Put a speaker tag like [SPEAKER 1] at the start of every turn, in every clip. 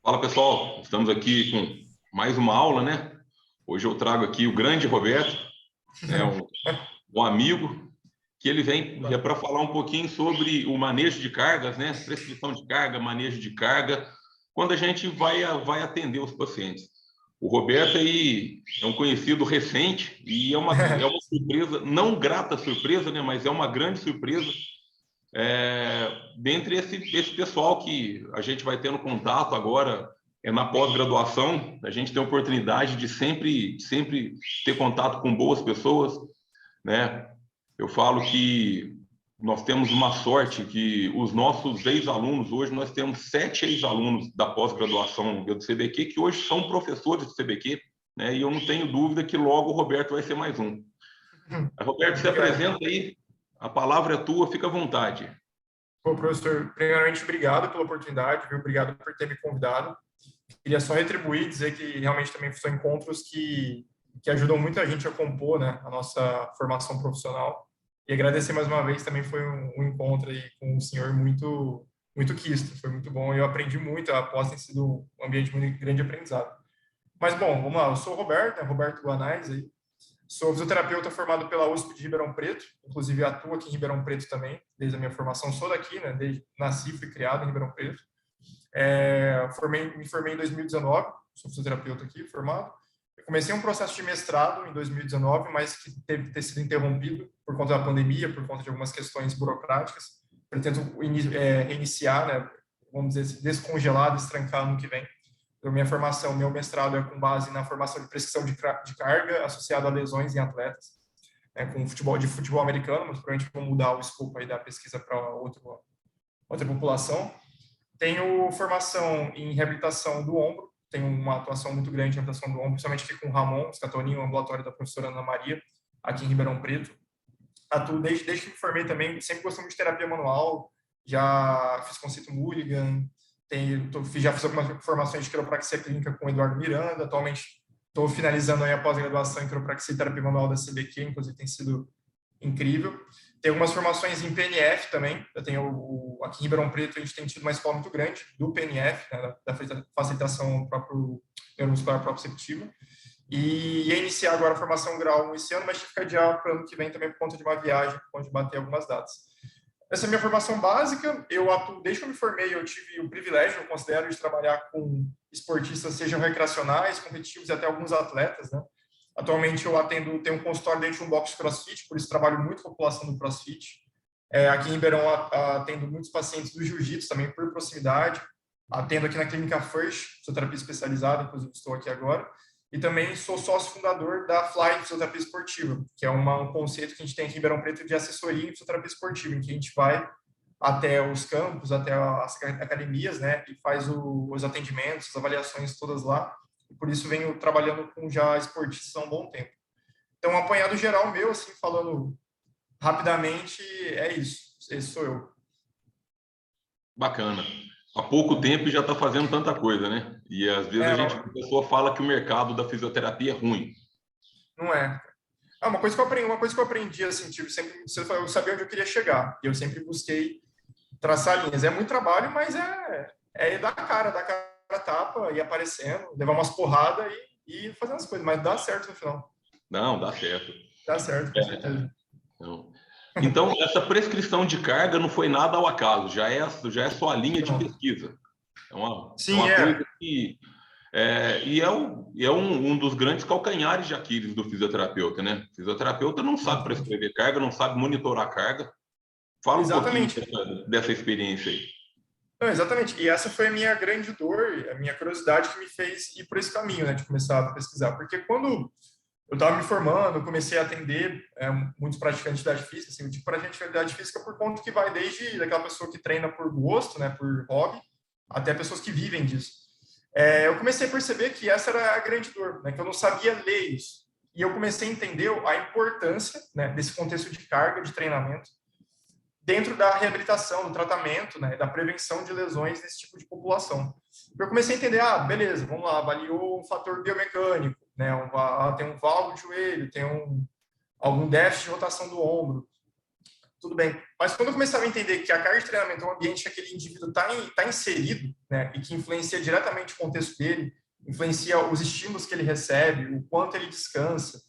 [SPEAKER 1] Fala pessoal, estamos aqui com mais uma aula, né? Hoje eu trago aqui o grande Roberto, né? um amigo, que ele vem para falar um pouquinho sobre o manejo de cargas, né? Prescrição de carga, manejo de carga, quando a gente vai atender os pacientes. O Roberto aí é um conhecido recente e é uma surpresa, não grata surpresa, né? Mas é uma grande surpresa. Dentre esse pessoal que a gente vai tendo contato agora na pós-graduação, a gente tem a oportunidade de sempre ter contato com boas pessoas, né? Eu falo que nós temos uma sorte que os nossos ex-alunos, hoje nós temos 7 ex-alunos da pós-graduação do CBQ, que hoje são professores do CBQ, né? E eu não tenho dúvida que logo o Roberto vai ser mais um. Roberto, se apresenta aí. A palavra é tua, fica à vontade.
[SPEAKER 2] Bom, professor, primeiramente, obrigado pela oportunidade, viu? Obrigado por ter me convidado. Queria só retribuir, dizer que realmente também são encontros que ajudam muito a gente a compor, né, a nossa formação profissional. E agradecer mais uma vez, também foi um encontro aí com o senhor muito quisto, foi muito bom. Eu aprendi muito, a pós tem sido um ambiente muito grande de aprendizado. Mas, bom, vamos lá, eu sou o Roberto, né, Roberto Guanais, aí. Sou fisioterapeuta formado pela USP de Ribeirão Preto, inclusive atuo aqui em Ribeirão Preto também, desde a minha formação. Sou daqui, né? Nasci e fui criado em Ribeirão Preto. Me formei em 2019, sou fisioterapeuta aqui, formado. Eu comecei um processo de mestrado em 2019, mas que teve que ter sido interrompido por conta da pandemia, por conta de algumas questões burocráticas. Pretendo reiniciar, né? Vamos dizer assim, descongelar, destrancar ano que vem. Minha formação, meu mestrado é com base na formação de prescrição de carga associada a lesões em atletas, né, com futebol americano, mas provavelmente vou mudar o escopo aí da pesquisa para outra população. Tenho formação em reabilitação do ombro, tenho uma atuação muito grande em reabilitação do ombro, principalmente aqui com o Ramon Scatoni, o ambulatório da professora Ana Maria, aqui em Ribeirão Preto. Atuo desde que me formei também, sempre gostei muito de terapia manual, já fiz conceito Mulligan, já fiz algumas formações de quiropraxia clínica com o Eduardo Miranda. Atualmente estou finalizando aí a pós-graduação em quiropraxia e terapia manual da CBQ, inclusive tem sido incrível. Tem algumas formações em PNF também. Eu tenho aqui em Ribeirão Preto a gente tem tido uma escola muito grande do PNF, né, da facilitação próprio neuromuscular proprioceptiva. E ia iniciar agora a formação grau esse ano, mas tive que ficar adiado para o ano que vem também por conta de uma viagem, onde bater algumas datas. Essa é a minha formação básica. Eu atuo, desde que eu me formei, eu tive o privilégio, eu considero, de trabalhar com esportistas, sejam recreacionais, competitivos e até alguns atletas, né? Atualmente eu tenho um consultório dentro de um box CrossFit, por isso trabalho muito com a população do CrossFit. Aqui em Ribeirão atendo muitos pacientes do Jiu-Jitsu também por proximidade. Atendo aqui na Clínica First, fisioterapia especializada, inclusive estou aqui agora. E também sou sócio fundador da Fly Fisioterapia Esportiva, que é um conceito que a gente tem aqui em Ribeirão Preto de assessoria em fisioterapia esportiva, em que a gente vai até os campos, até as academias, né, e faz os atendimentos, as avaliações todas lá. E por isso venho trabalhando com já esportistas há um bom tempo. Então, um apanhado geral meu, assim, falando rapidamente, é isso. Esse sou eu.
[SPEAKER 1] Bacana. Há pouco tempo já está fazendo tanta coisa, né? E às vezes a pessoa fala que o mercado da fisioterapia é ruim.
[SPEAKER 2] Não é. Uma coisa que eu aprendi, assim, tipo, sempre, eu sabia onde eu queria chegar. E eu sempre busquei traçar linhas. É muito trabalho, mas é dar a tapa, ir aparecendo, levar umas porradas e fazer as coisas. Mas dá certo no final.
[SPEAKER 1] Não, dá certo.
[SPEAKER 2] Dá certo, com certeza.
[SPEAKER 1] Não. Então, essa prescrição de carga não foi nada ao acaso, já é sua linha de pesquisa.
[SPEAKER 2] Sim,
[SPEAKER 1] coisa que... e é um dos grandes calcanhares de Aquiles do fisioterapeuta, né? O fisioterapeuta não sabe prescrever carga, não sabe monitorar carga. Fala um pouquinho dessa experiência aí.
[SPEAKER 2] Não, exatamente. E essa foi a minha grande dor, a minha curiosidade que me fez ir por esse caminho, né? De começar a pesquisar. Porque quando eu estava me formando, eu comecei a atender muitos praticantes de atividade física, assim, o tipo de praticante de atividade física por conta que vai desde daquela pessoa que treina por gosto, né? Por hobby, até pessoas que vivem disso. Eu comecei a perceber que essa era a grande dor, né, que eu não sabia ler isso. E eu comecei a entender a importância, né, desse contexto de carga, de treinamento, dentro da reabilitação, do tratamento, né, da prevenção de lesões nesse tipo de população. Eu comecei a entender, beleza, vamos lá, avaliou um fator biomecânico, né, tem um valgo de joelho, tem algum déficit de rotação do ombro. tudo bem. Mas quando eu começava a entender que a carga de treinamento é um ambiente que aquele indivíduo tá inserido, né, e que influencia diretamente o contexto dele, influencia os estímulos que ele recebe, o quanto ele descansa,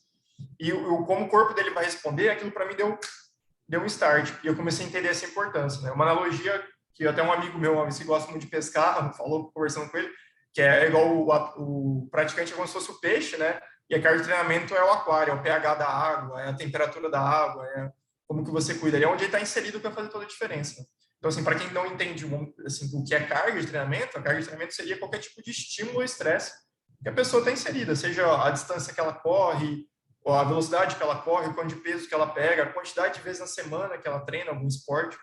[SPEAKER 2] e como o corpo dele vai responder, aquilo para mim deu um start. E eu comecei a entender essa importância, né? Uma analogia que até um amigo meu, que gosta muito de pescar, falou, conversando com ele, que é igual o praticante é como se fosse o peixe, né? E a carga de treinamento é o aquário, é o pH da água, é a temperatura da água, é como que você cuida. Ali é onde ele está inserido para fazer toda a diferença. Então, assim, para quem não entende assim, o que é carga de treinamento, a carga de treinamento seria qualquer tipo de estímulo ou estresse que a pessoa está inserida, seja a distância que ela corre, ou a velocidade que ela corre, o quanto de peso que ela pega, a quantidade de vezes na semana que ela treina algum esporte.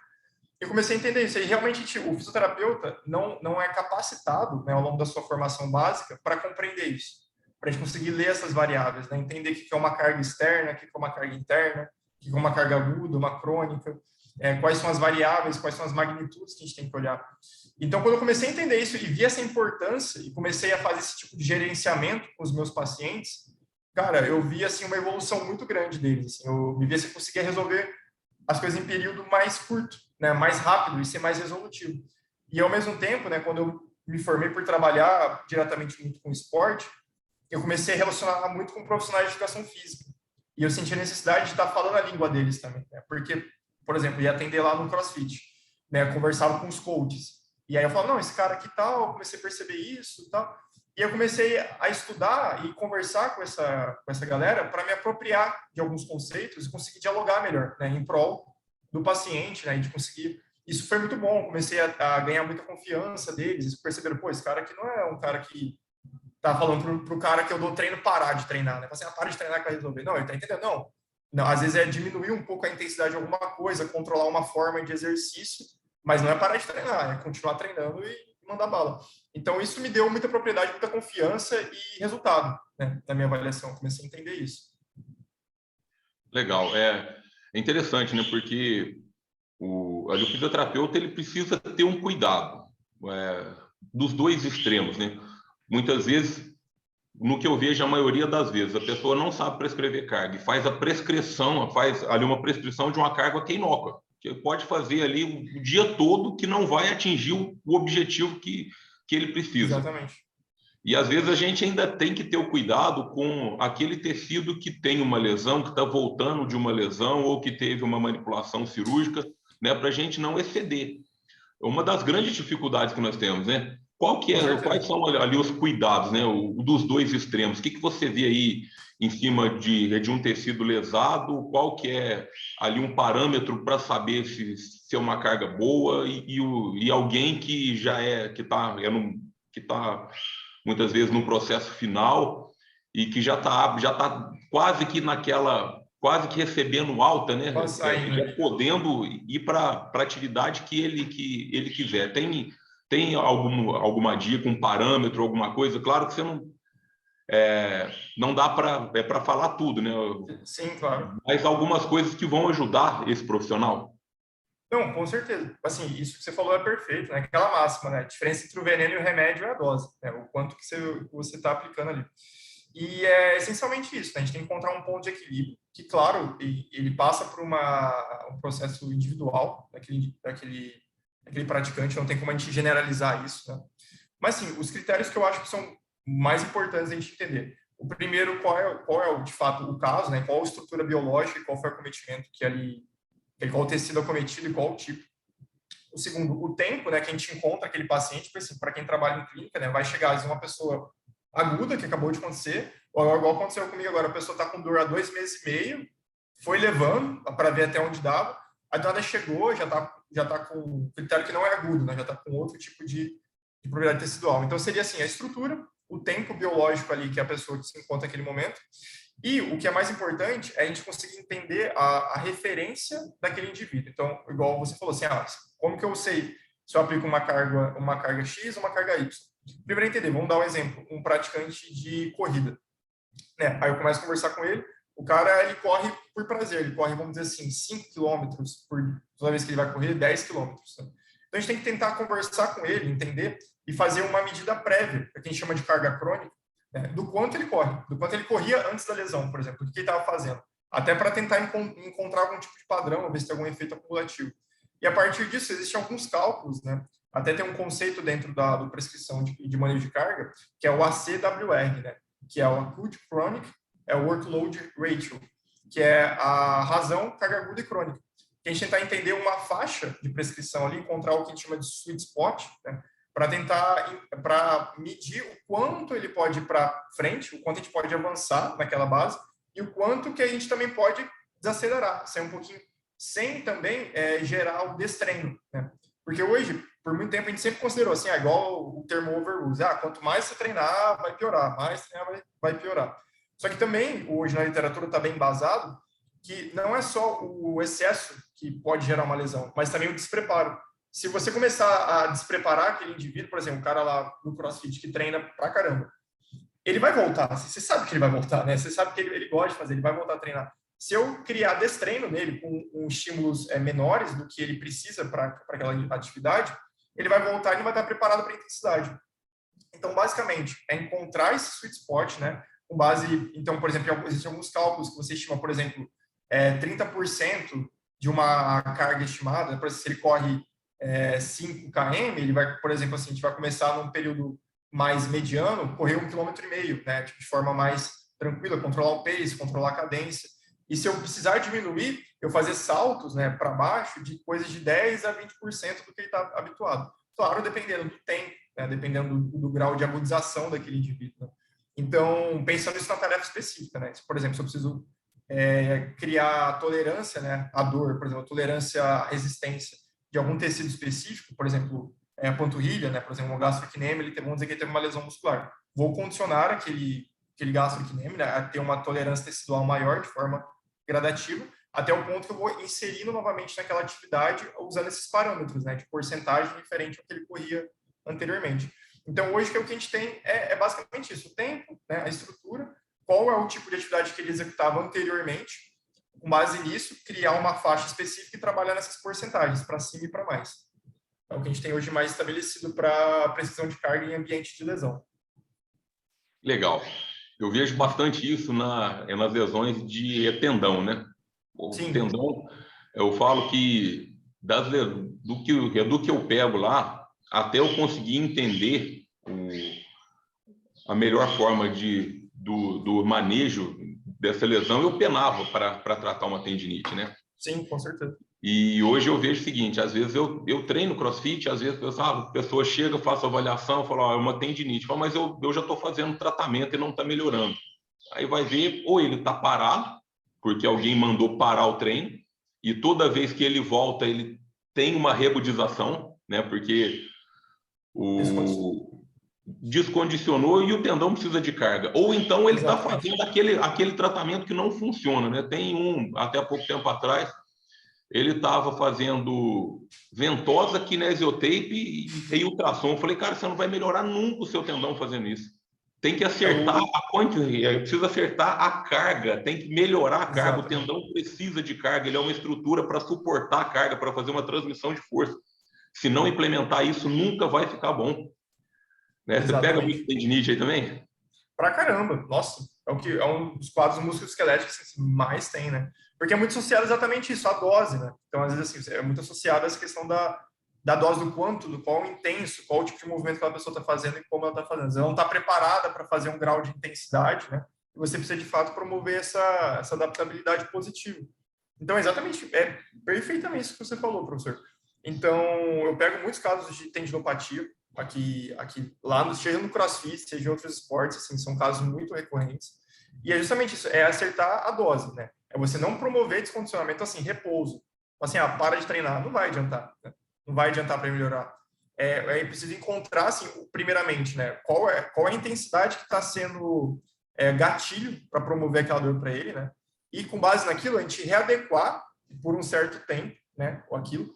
[SPEAKER 2] Eu comecei a entender isso. E realmente o fisioterapeuta não é capacitado, né, ao longo da sua formação básica para compreender isso, para a gente conseguir ler essas variáveis, né, entender o que é uma carga externa, o que é uma carga interna, o que é uma carga aguda, uma crônica, quais são as variáveis, quais são as magnitudes que a gente tem que olhar. Então, quando eu comecei a entender isso e vi essa importância e comecei a fazer esse tipo de gerenciamento com os meus pacientes, cara, eu vi assim uma evolução muito grande deles. Assim, eu me via se eu conseguia resolver as coisas em período mais curto, né, mais rápido e ser mais resolutivo. E ao mesmo tempo, né, quando eu me formei por trabalhar diretamente muito com esporte, eu comecei a relacionar muito com profissionais de educação física. E eu senti a necessidade de estar falando a língua deles também, né? Porque, por exemplo, ia atender lá no CrossFit, né, conversava com os coaches. E aí eu falava, não, esse cara aqui tal, comecei a perceber isso e tal. E eu comecei a estudar e conversar com essa galera para me apropriar de alguns conceitos e conseguir dialogar melhor, né, em prol do paciente, né, e de conseguir... Isso foi muito bom, comecei a ganhar muita confiança deles, eles perceberam, pô, esse cara aqui não é um cara que tá falando pro cara que eu dou treino parar de treinar, né, assim, para de treinar que vai resolver. Não, ele tá entendendo, não, às vezes é diminuir um pouco a intensidade de alguma coisa, controlar uma forma de exercício, mas não é parar de treinar, é continuar treinando e mandar bala. Então, isso me deu muita propriedade, muita confiança e resultado, né, da minha avaliação. Comecei a entender isso.
[SPEAKER 1] Legal. É interessante, né? Porque o fisioterapeuta ele precisa ter um cuidado dos dois extremos, né? Muitas vezes, no que eu vejo, a maioria das vezes, a pessoa não sabe prescrever carga e faz a prescrição, faz ali uma prescrição de uma carga que é inócua, que pode fazer ali o dia todo que não vai atingir o objetivo que ele precisa.
[SPEAKER 2] Exatamente.
[SPEAKER 1] E às vezes a gente ainda tem que ter o cuidado com aquele tecido que tem uma lesão, que está voltando de uma lesão ou que teve uma manipulação cirúrgica, né, para a gente não exceder. Uma das grandes dificuldades que nós temos, né? Quais são ali os cuidados, né, dos dois extremos? O que você vê aí em cima de um tecido lesado? Qual que é ali um parâmetro para saber se é uma carga boa e alguém que já que está muitas vezes no processo final e que já tá quase que quase que recebendo alta, né? Já podendo ir para a atividade que ele quiser. Tem alguma dica, um parâmetro, alguma coisa? Claro que você não dá para falar tudo, né?
[SPEAKER 2] Sim, claro.
[SPEAKER 1] Mas algumas coisas que vão ajudar esse profissional.
[SPEAKER 2] Não, com certeza. Assim, isso que você falou é perfeito, né? Aquela máxima, né? A diferença entre o veneno e o remédio é a dose, né? O quanto que você está aplicando ali. E é essencialmente isso, né? A gente tem que encontrar um ponto de equilíbrio, que, claro, ele passa por um processo individual daquele praticante, não tem como a gente generalizar isso, né? Mas, sim, os critérios que eu acho que são mais importantes a gente entender. O primeiro, qual é de fato, o caso, né? Qual a estrutura biológica e qual foi o acometimento qual o tecido acometido e qual o tipo. O segundo, o tempo, né, que a gente encontra aquele paciente, para quem trabalha em clínica, né, vai chegar às vezes uma pessoa aguda, que acabou de acontecer, ou igual aconteceu comigo agora, a pessoa está com dor há 2 meses e meio, foi levando para ver até onde dava, a nada chegou, já tá com critério que não é agudo, né, já está com outro tipo de propriedade tecidual. Então, seria assim, a estrutura, o tempo biológico ali que a pessoa se encontra naquele momento, e o que é mais importante é a gente conseguir entender a referência daquele indivíduo. Então, igual você falou assim, como que eu sei se eu aplico uma carga X ou uma carga Y? Primeiro entender, vamos dar um exemplo, um praticante de corrida, né? Aí eu começo a conversar com ele, o cara, ele corre por prazer, ele corre, vamos dizer assim, 5 quilômetros toda vez que ele vai correr, 10 quilômetros. Né? Então, a gente tem que tentar conversar com ele, entender e fazer uma medida prévia, que a gente chama de carga crônica, né, do quanto ele corre, do quanto ele corria antes da lesão, por exemplo, do que ele estava fazendo. até para tentar encontrar algum tipo de padrão, ver se tem algum efeito acumulativo. E a partir disso, existem alguns cálculos, né? Até tem um conceito dentro do prescrição de manejo de carga, que é o ACWR, né? Que é o Acute Chronic Workload Ratio, que é a razão carga aguda e crônica. Que a gente tentar entender uma faixa de prescrição ali, encontrar o que a gente chama de sweet spot, né? Para medir o quanto ele pode ir para frente, o quanto a gente pode avançar naquela base e o quanto que a gente também pode desacelerar, sair um pouquinho, sem também gerar o destreino, né? Porque hoje, por muito tempo, a gente sempre considerou assim, igual o termo overuse, quanto mais você treinar, vai piorar, mais treinar, vai piorar. Só que também, hoje na literatura está bem embasado, que não é só o excesso que pode gerar uma lesão, mas também o despreparo. Se você começar a despreparar aquele indivíduo, por exemplo, um cara lá no CrossFit que treina pra caramba, ele vai voltar. Você sabe que ele vai voltar, né? Você sabe que ele gosta de fazer, ele vai voltar a treinar. Se eu criar destreino nele com estímulos menores do que ele precisa para aquela atividade, ele vai voltar e não vai estar preparado para a intensidade. Então, basicamente, é encontrar esse sweet spot, né? Com base, então, por exemplo, existem alguns cálculos que você estima, por exemplo, 30% de uma carga estimada, por exemplo, se ele corre 5 km, ele vai, por exemplo, assim, a gente vai começar num período mais mediano, correr 1,5 km, né, de forma mais tranquila, controlar o pace, controlar a cadência. E se eu precisar diminuir, eu fazer saltos, né, para baixo de coisas de 10 a 20% do que ele está habituado. Claro, dependendo do tempo, né, dependendo do grau de agudização daquele indivíduo. Né? Então, pensando isso na tarefa específica, né? Por exemplo, se eu preciso criar tolerância, né, à dor, por exemplo, tolerância à resistência de algum tecido específico, por exemplo, a panturrilha, né, por exemplo, o gastrocnêmio, vamos dizer que ele teve uma lesão muscular. Vou condicionar aquele gastrocnêmio, né, a ter uma tolerância tecidual maior de forma gradativa, até o ponto que eu vou inserindo novamente naquela atividade usando esses parâmetros, né, de porcentagem diferente ao que ele corria anteriormente. Então, hoje, o que a gente tem é basicamente isso, o tempo, né, a estrutura, qual é o tipo de atividade que ele executava anteriormente, com base nisso, criar uma faixa específica e trabalhar nessas porcentagens, para cima e para mais. É o que a gente tem hoje mais estabelecido para precisão de carga em ambiente de lesão.
[SPEAKER 1] Legal. Eu vejo bastante isso nas lesões de tendão, né? O
[SPEAKER 2] Sim.
[SPEAKER 1] tendão, eu falo que do que eu pego lá, até eu conseguir entender a melhor forma do manejo dessa lesão, eu penava para tratar uma tendinite, né?
[SPEAKER 2] Sim, com certeza.
[SPEAKER 1] E hoje eu vejo o seguinte, às vezes eu treino CrossFit, às vezes a pessoa chega, faço avaliação, fala, é uma tendinite, mas eu já estou fazendo tratamento e não está melhorando. Aí vai ver, ou ele está parado, porque alguém mandou parar o treino, e toda vez que ele volta, ele tem uma rebudização, né? Porque descondicionou e o tendão precisa de carga. Ou então ele está fazendo aquele tratamento que não funciona, né? Tem até pouco tempo atrás, ele estava fazendo ventosa, kinesiotape e ultrassom. Eu falei, cara, você não vai melhorar nunca o seu tendão fazendo isso. Tem que acertar a quantidade, precisa acertar a carga, tem que melhorar a carga. Exatamente. O tendão precisa de carga, ele é uma estrutura para suportar a carga, para fazer uma transmissão de força. Se não implementar isso, nunca vai ficar bom. Né? Você pega muito tendinite aí também?
[SPEAKER 2] Pra caramba, nossa, é um dos quadros musculoesqueléticos que mais tem, né? Porque é muito associado exatamente isso, a dose, né? Então, às vezes, assim, é muito associado a essa questão da dose do quanto, do qual intenso, qual o tipo de movimento que a pessoa está fazendo e como ela está fazendo. Ela não está preparada para fazer um grau de intensidade, né? E você precisa, de fato, promover essa adaptabilidade positiva. Então, exatamente, é perfeitamente isso que você falou, professor. Então, eu pego muitos casos de tendinopatia, aqui lá, seja no CrossFit, seja em outros esportes, assim, são casos muito recorrentes. E é justamente isso, é acertar a dose, né? É você não promover descondicionamento, assim, repouso. Assim, para de treinar, não vai adiantar, né? Não vai adiantar para melhorar. É preciso encontrar, assim, primeiramente, né? Qual é a intensidade que está sendo gatilho para promover aquela dor para ele, né? E com base naquilo, a gente readequar por um certo tempo, né? Ou aquilo.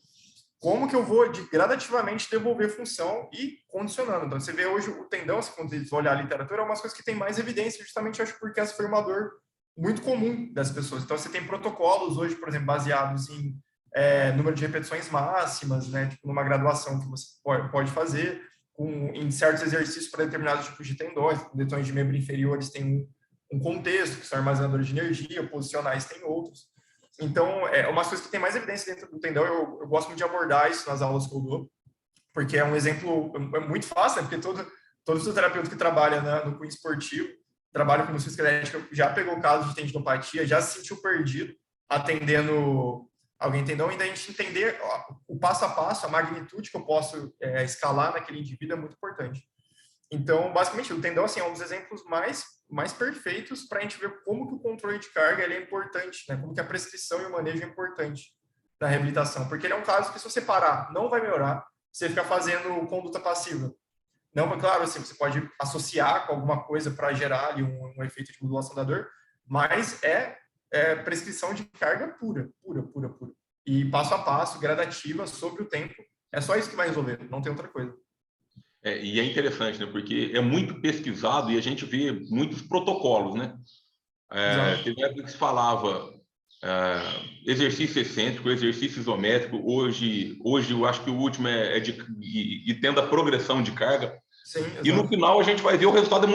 [SPEAKER 2] Como que eu vou gradativamente devolver função e condicionando. Então, você vê hoje o tendão, assim, quando você olhar a literatura, é umas coisas que tem mais evidência, justamente, acho, porque essa foi uma dor muito comum das pessoas. Então, você tem protocolos hoje, por exemplo, baseados em número de repetições máximas, né, tipo, numa graduação que você pode fazer, em certos exercícios para determinados tipos de tendões. Tendões de membro inferiores tem um contexto, que são armazenadores de energia, posicionais tem outros. Então, umas coisas que tem mais evidência dentro do tendão, eu gosto muito de abordar isso nas aulas que eu dou, porque é um exemplo muito fácil, né? Porque todo fisioterapeuta que trabalha no cunho esportivo, trabalha com musculoesquelética, já pegou caso de tendinopatia, já se sentiu perdido atendendo alguém tendão, e daí a gente entender o passo a passo, a magnitude que eu posso escalar naquele indivíduo é muito importante. Então, basicamente, o tendão assim, é um dos exemplos mais perfeitos para a gente ver como que o controle de carga ele é importante, né? Como que a prescrição e o manejo é importante na reabilitação. Porque ele é um caso que, se você parar, não vai melhorar, você ficar fazendo conduta passiva. Não, claro, assim, você pode associar com alguma coisa para gerar ali um efeito de modulação da dor, mas prescrição de carga pura. E passo a passo, gradativa, sobre o tempo. É só isso que vai resolver, não tem outra coisa.
[SPEAKER 1] E é interessante, né? Porque é muito pesquisado e a gente vê muitos protocolos, né? Teve época que se falava exercício excêntrico, exercício isométrico. Hoje eu acho que o último de tendo a progressão de carga.
[SPEAKER 2] Sim,
[SPEAKER 1] e no final a gente vai ver o resultado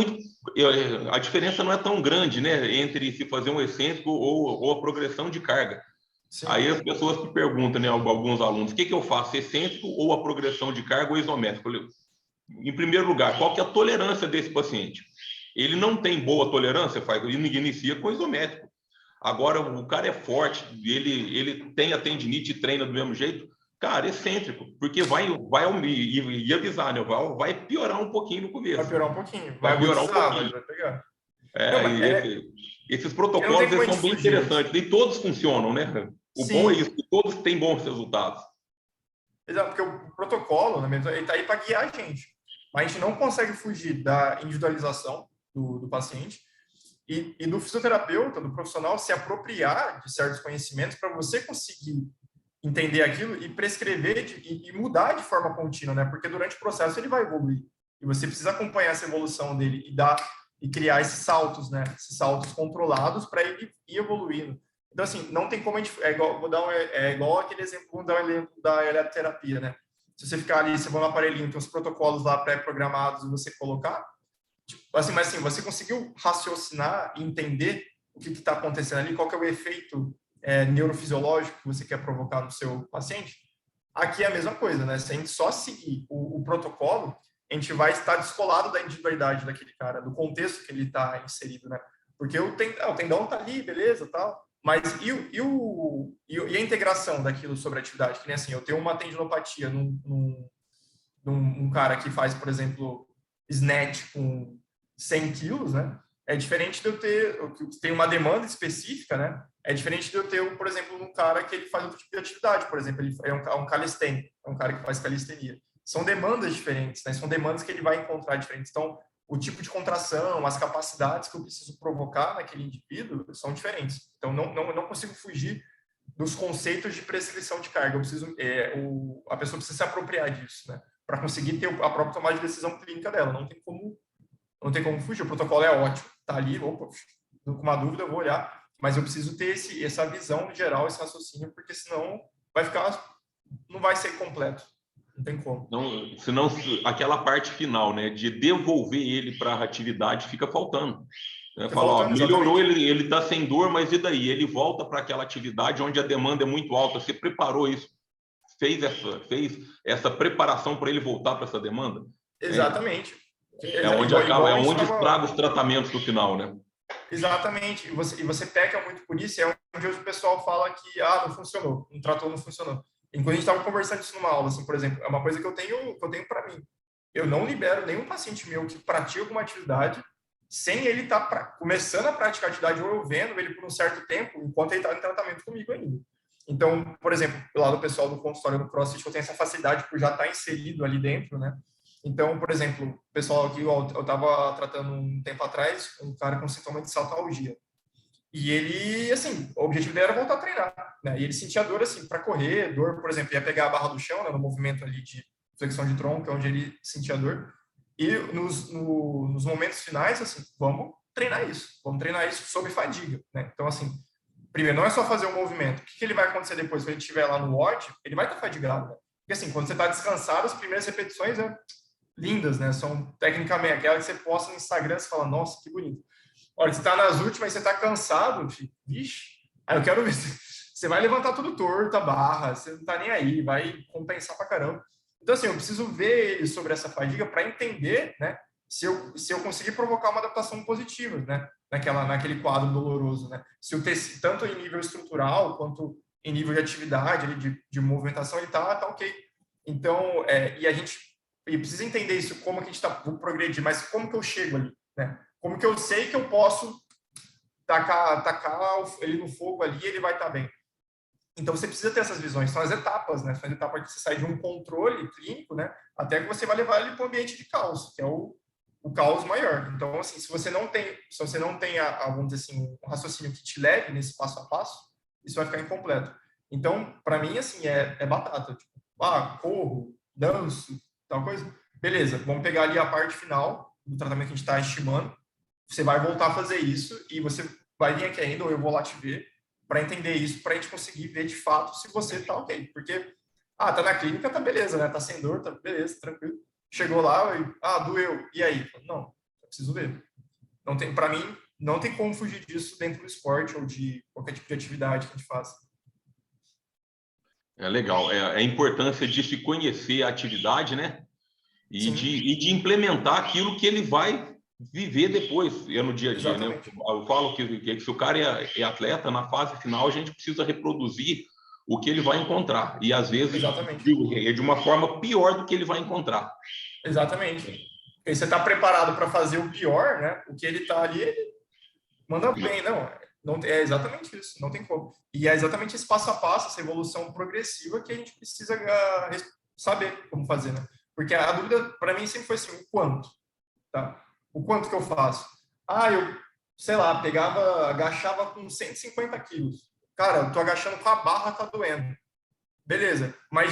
[SPEAKER 1] a diferença não é tão grande, né? Entre se fazer um excêntrico ou a progressão de carga. Sim. Aí as pessoas me perguntam, né? Alguns alunos, o que eu faço, excêntrico ou a progressão de carga ou isométrico? Em primeiro lugar, qual que é a tolerância desse paciente? Ele não tem boa tolerância, inicia com isométrico. Agora, o cara é forte, ele tem a tendinite e treina do mesmo jeito, cara, excêntrico, porque vai avisar, né? Vai piorar um pouquinho no começo.
[SPEAKER 2] Vai piorar um pouquinho.
[SPEAKER 1] Vai piorar um pouquinho.
[SPEAKER 2] Vai pegar.
[SPEAKER 1] Esses protocolos são bem interessantes, e todos funcionam, né? O bom é isso, que todos têm bons resultados.
[SPEAKER 2] Exato, porque o protocolo, né, ele está aí para guiar a gente. Mas a gente não consegue fugir da individualização do paciente e do fisioterapeuta, do profissional, se apropriar de certos conhecimentos para você conseguir entender aquilo e prescrever e mudar de forma contínua, né? Porque durante o processo ele vai evoluir. E você precisa acompanhar essa evolução dele e criar esses saltos, né? Esses saltos controlados para ele ir evoluindo. Então, assim, não tem como a gente... igual aquele exemplo, vamos dar um exemplo da eletroterapia, né? Se você ficar ali, você vai no aparelhinho, tem os protocolos lá pré-programados e você colocar, assim, mas assim, você conseguiu raciocinar e entender o que está acontecendo ali, qual que é o efeito neurofisiológico que você quer provocar no seu paciente? Aqui é a mesma coisa, né? Se a gente só seguir o protocolo, a gente vai estar descolado da individualidade daquele cara, do contexto que ele está inserido, né? Porque o tendão está ali, beleza, tal. Mas e a integração daquilo sobre a atividade? Que nem assim, eu tenho uma tendinopatia num cara que faz, por exemplo, snatch com 100 quilos, né? É diferente de eu ter uma demanda específica, né? É diferente de eu ter, por exemplo, um cara que ele faz outro tipo de atividade, por exemplo, ele é um calistênico, é um cara que faz calistenia. São demandas diferentes, né? São demandas que ele vai encontrar diferentes. Então, o tipo de contração, as capacidades que eu preciso provocar naquele indivíduo são diferentes. Então, não consigo fugir dos conceitos de prescrição de carga. A pessoa precisa se apropriar disso, né? Para conseguir ter a própria tomada de decisão clínica dela. Não tem como fugir. O protocolo é ótimo. Tá ali, opa, com uma dúvida eu vou olhar, mas eu preciso ter essa visão geral, esse raciocínio, porque senão não vai ser completo. Não tem como.
[SPEAKER 1] Não, senão aquela parte final, né, de devolver ele para a atividade fica faltando. Né? Falar, melhorou, ele está sem dor, mas e daí? Ele volta para aquela atividade onde a demanda é muito alta. Você preparou isso? Fez essa preparação para ele voltar para essa demanda?
[SPEAKER 2] Exatamente.
[SPEAKER 1] Onde estraga os tratamentos no final, né?
[SPEAKER 2] Exatamente. E você peca muito por isso, é onde o pessoal fala que não funcionou, um trator não funcionou. Enquanto a gente estava conversando isso numa aula, assim, por exemplo, é uma coisa que eu tenho para mim. Eu não libero nenhum paciente meu que pratica alguma atividade sem ele estar começando a praticar atividade ou eu vendo ele por um certo tempo, enquanto ele está em tratamento comigo ainda. Então, por exemplo, lá do pessoal do consultório do CrossFit, eu tenho essa facilidade por já estar inserido ali dentro, né? Então, por exemplo, o pessoal aqui, eu estava tratando um tempo atrás um cara com sintoma de saltalgia. E ele, assim, o objetivo dele era voltar a treinar, né? E ele sentia dor, assim, para correr, dor, por exemplo, ia pegar a barra do chão, né, no movimento ali de flexão de tronco, onde ele sentia dor. E nos momentos finais, assim, vamos treinar isso sob fadiga, né? Então, assim, primeiro, não é só fazer o movimento. O que ele vai acontecer depois, quando ele estiver lá no WOD, ele vai estar fadigado, né? Porque, assim, quando você está descansado, as primeiras repetições lindas, né? São tecnicamente aquelas que você posta no Instagram e fala, nossa, que bonito. Olha, você está nas últimas, você está cansado, filho. Vixe, aí eu quero ver. Você vai levantar tudo torto, a barra, você não está nem aí, vai compensar pra caramba. Então, assim, eu preciso ver ele sobre essa fadiga para entender, né, se eu conseguir provocar uma adaptação positiva, né, naquele quadro doloroso, né? Se o tecido, tanto em nível estrutural quanto em nível de atividade, de movimentação, ele tá ok. Então, e a gente precisa entender isso, como que a gente vou progredir, mas como que eu chego ali, né? Como que eu sei que eu posso tacar ele no fogo ali e ele vai estar bem. Então, você precisa ter essas visões, são as etapas, né? São as etapas que você sai de um controle clínico, né? Até que você vai levar ele para um ambiente de caos, que é o caos maior. Então, assim, se você não tem vamos dizer assim, um raciocínio que te leve nesse passo a passo, isso vai ficar incompleto. Então, para mim, assim, é batata. Tipo, corro, danço, tal coisa. Beleza, vamos pegar ali a parte final do tratamento que a gente está estimando. Você vai voltar a fazer isso e você vai vir aqui ainda, ou eu vou lá te ver, para entender isso, para a gente conseguir ver de fato se você tá ok. Porque, tá na clínica, tá beleza, né? Tá sem dor, tá beleza, tranquilo. Chegou lá e, doeu. E aí? Não, eu preciso ver. Não tem, para mim, não tem como fugir disso dentro do esporte ou de qualquer tipo de atividade que a gente faça.
[SPEAKER 1] É legal. É a importância de se conhecer a atividade, né? E de implementar aquilo que ele vai viver depois, no dia a dia. Exatamente. Né? Eu falo que se o cara é atleta, na fase final a gente precisa reproduzir o que ele vai encontrar. E às vezes de uma forma pior do que ele vai encontrar.
[SPEAKER 2] Exatamente. E você está preparado para fazer o pior, né? O que ele está ali, ele manda bem. Não, é exatamente isso, não tem como. E é exatamente esse passo a passo, essa evolução progressiva que a gente precisa saber como fazer, né? Porque a dúvida, para mim, sempre foi assim, o quanto? Tá? O quanto que eu faço? Eu, sei lá, agachava com 150 quilos. Cara, eu tô agachando com a barra, tá doendo. Beleza, mas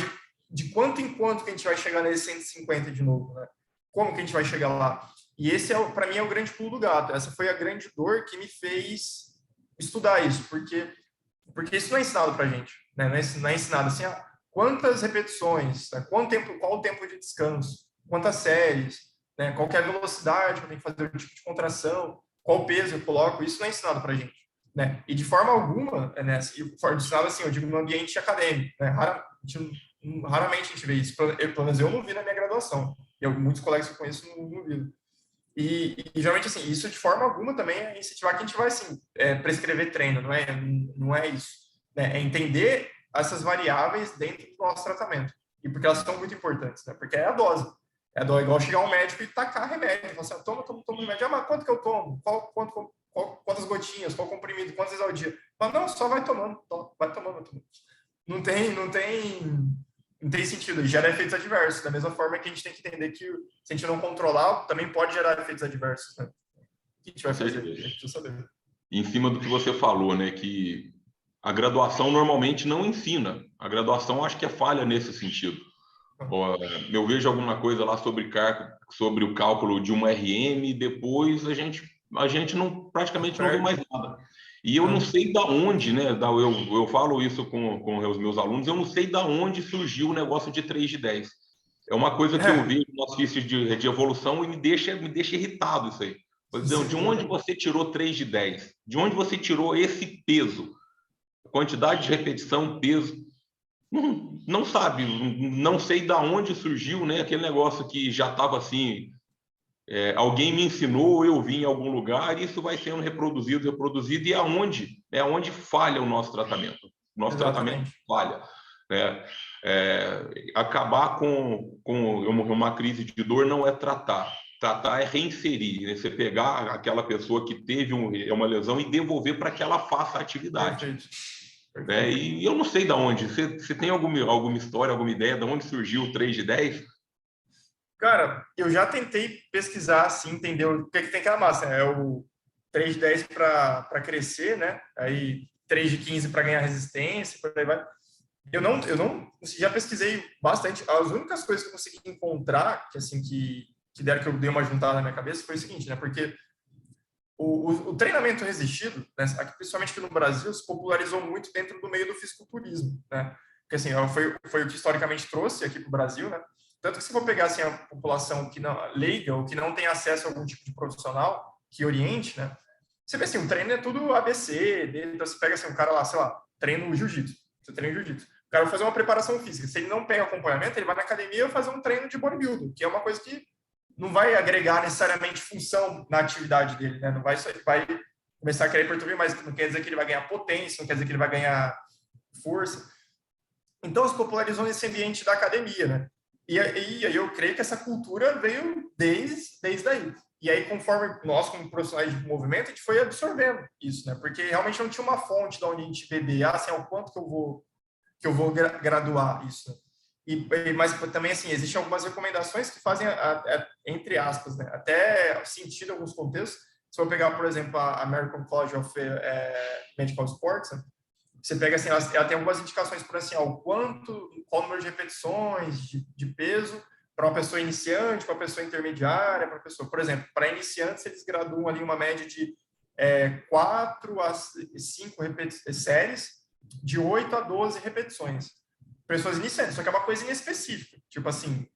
[SPEAKER 2] de quanto em quanto que a gente vai chegar nesse 150 de novo, né? Como que a gente vai chegar lá? E esse, para mim, é o grande pulo do gato. Essa foi a grande dor que me fez estudar isso, porque isso não é ensinado pra gente, né? Não é ensinado assim, quantas repetições, né? Qual o tempo de descanso, quantas séries, né? Qual que é a velocidade que eu tenho que fazer, o tipo de contração, qual peso eu coloco, isso não é ensinado pra gente, né? E de forma alguma, né? Ensinado assim, eu digo no ambiente acadêmico, né? Raramente a gente vê isso, pelo menos eu não vi na minha graduação, e muitos colegas que eu conheço não viram. E geralmente, assim, isso de forma alguma também é incentivar que a gente vai, assim, prescrever treino, não é isso. Né? É entender essas variáveis dentro do nosso tratamento. E porque elas são muito importantes, né? Porque é a dose. É igual chegar um médico e tacar remédio. Falar assim, toma remédio. Mas quanto que eu tomo? Quantas gotinhas? Qual comprimido? Quantas vezes ao dia? Fala, não, só vai tomando. Vai tomando. Não tem sentido, gera efeitos adversos, da mesma forma que a gente tem que entender que se a gente não controlar, também pode gerar efeitos adversos, né? O que a gente vai fazer? A gente precisa saber.
[SPEAKER 1] Em cima do que você falou, né, que a graduação normalmente não ensina. A graduação acho que é falha nesse sentido. Eu vejo alguma coisa lá sobre o cálculo de uma RM, e depois a gente praticamente não vê mais nada. E eu não sei da onde, né? Eu falo isso com os meus alunos, eu não sei da onde surgiu o negócio de 3 de 10. É uma coisa que eu vejo nas fichas de evolução e me deixa irritado isso aí. De onde você tirou 3 de 10? De onde você tirou esse peso? Quantidade de repetição, peso. Não sabe, não sei da onde surgiu, né? Aquele negócio que já estava assim, alguém me ensinou, eu vi em algum lugar, e isso vai sendo reproduzido, e é onde falha o nosso tratamento. O nosso tratamento falha. Né? Acabar com uma crise de dor não é tratar. Tratar é reinserir, né? Você pegar aquela pessoa que teve uma lesão e devolver para que ela faça a atividade. Perfeito. E eu não sei de onde. Você tem alguma história, alguma ideia de onde surgiu o 3 de 10?
[SPEAKER 2] Cara, eu já tentei pesquisar, assim, entender o que tem aquela massa. É o 3 de 10 para crescer, né? Aí 3 de 15 para ganhar resistência, por aí vai. Eu não já pesquisei bastante. As únicas coisas que eu consegui encontrar, que assim, que deram que eu dei uma juntada na minha cabeça, foi o seguinte, né? Porque o treinamento resistido, né, principalmente aqui no Brasil, se popularizou muito dentro do meio do fisiculturismo, né? Porque assim, foi o que historicamente trouxe aqui para o Brasil, né? Tanto que se for pegar assim, a população que não leiga ou que não tem acesso a algum tipo de profissional que oriente, né? Você vê assim, o treino é tudo ABC, então você pega assim, um cara lá, sei lá, treino jiu-jitsu, você treina jiu-jitsu. O cara vai fazer uma preparação física. Se ele não pega acompanhamento, ele vai na academia fazer um treino de bodybuilding, que é uma coisa que não vai agregar necessariamente função na atividade dele, né? Não vai, vai começar a querer hipertrofia, mas não quer dizer que ele vai ganhar potência, não quer dizer que ele vai ganhar força. Então, se popularizou nesse ambiente da academia, né? E aí eu creio que essa cultura veio desde aí. E aí, conforme nós, como profissionais de movimento, a gente foi absorvendo isso, né? Porque realmente não tinha uma fonte de onde a gente beber, assim, ao quanto que eu vou graduar isso, né? Mas também, assim, existem algumas recomendações que fazem, entre aspas, né, até sentido em alguns contextos. Se eu pegar, por exemplo, a American College of Medical Sports, né, você pega, assim, ela tem algumas indicações por, assim, qual número de repetições de peso para uma pessoa iniciante, para uma pessoa intermediária, para uma pessoa, por exemplo, para iniciantes, eles graduam ali uma média de 4 a 5 séries de 8 a 12 repetições. Pessoas iniciantes, só que é uma coisa inespecífica. Tipo assim,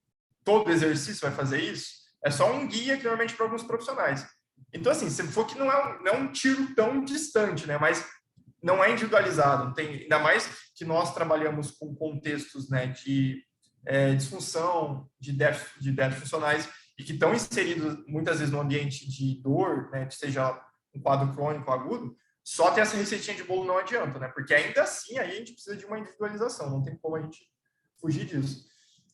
[SPEAKER 2] todo exercício vai fazer isso? É só um guia que normalmente para alguns profissionais. Então, assim, se for que não é um tiro tão distante, né? Mas não é individualizado. Não tem, ainda mais que nós trabalhamos com contextos, né, de disfunção, de déficit funcionais, e que estão inseridos muitas vezes no ambiente de dor, né, seja um quadro crônico agudo. Só ter essa receitinha de bolo não adianta, né? Porque ainda assim aí a gente precisa de uma individualização, não tem como a gente fugir disso.